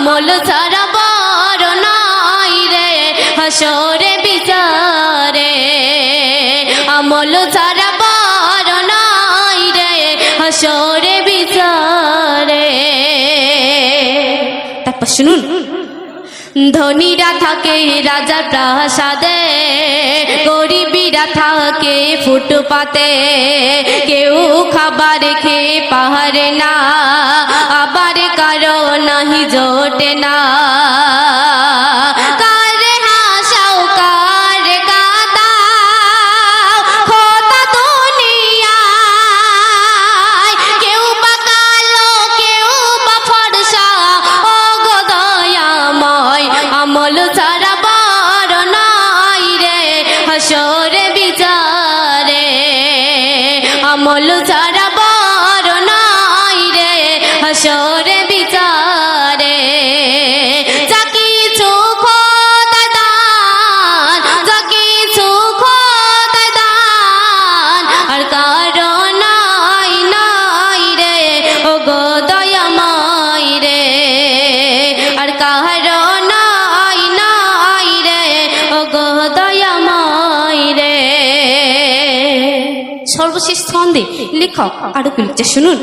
আমল ছাড়া বড় নাই রে হাসরে বিচারে আমল ছাড়া বড় নাই রে হাসরে বিচারে তারপর শুনুন ধনীরা থাকে রাজার প্রাসাদে গরিবীরা থাকে ফুটপাতে কেউ খাবার খেয়ে পাহাড়ে না আবার কারো নাহি জোটে না কারে হাসাও কারে কাঁদাও খোদা দুনিয়ায় কেউ বা কালো কেউ বা ফর্সা ও গো দয়াময় আমল ছাড়া বড় নাই রে হাসরে বিচারে আমল ছাড়া বড় নাই রে হাসরে বিচারে যা কিছু খোদার দান যা কিছু খোদার দান আর কারো নাই নাই রে ও গো দয়াময় রে আর কারো নাই নাই রে ও গো দয়াময় রে সর্বশেষ ছন্দে লেখক আরো কি লিখছে শুনুন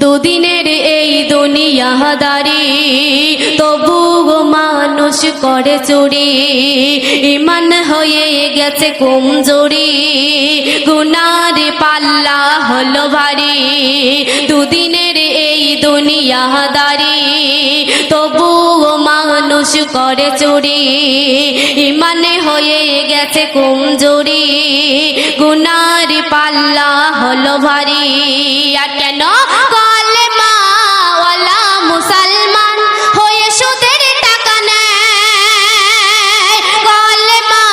দুদিনের এই দুনিয়াদারি তবুও মানুষ করে চুরি ইমান হয়ে গেছে কমজোরি গুনার পাল্লা হলো ভারী দুদিনের এই দুনিয়াদারি তবুও মানুষ করে চুরি ইমানে হয়ে গেছে কমজোরি গুনার পাল্লা হলো ভারী আর কেন কালেমা ওয়ালা মুসলমান হয়ে সুদের টাকা নেয় কালেমা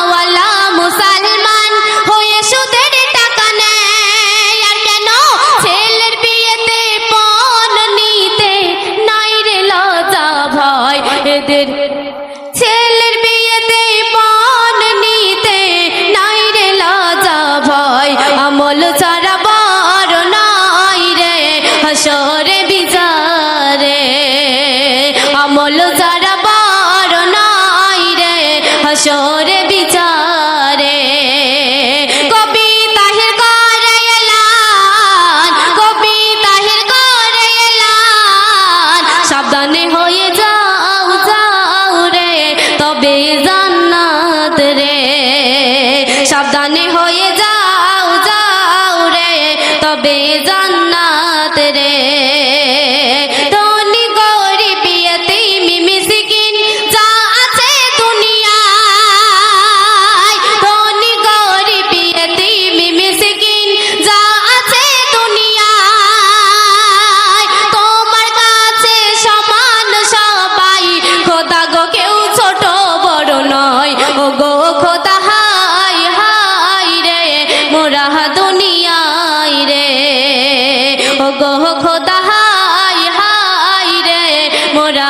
ওয়ালা মুসলমান হয়ে সুদের টাকা নেয় আর কেন ছেলের বিয়েতে পণ নিতে নাই রে লজ্জা ভয় এদের ছেলের বিয়েতে পণ নিতে নাই রে লজ্জা ভয় আমল ছাড়া বড় নাই রে হাসরে বিচারে আমল ছাড়া বড় নাই রে হাসরে বিচারে কবি তাহির করে এলান কবি তাহির করে এলান সাবধানে হয়ে যাও যাও রে তবে জান্নাত রে সাবধানে হয়ে যাও যাও রে তবে জান্নাত রে ধনী গরিব ইতিম মিসকিন যা আছে দুনিয়ায় ধনী গরিব ইতিম মিসকিন যা আছে দুনিয়ায় তোমার কাছে সমান সবাই খোদা গো কেউ ছোট বড় নয় ও গো খোদা হাই হাই রে মোরা দুনিয়ায় রে ও গো খোদা হাই হাই রে মোরা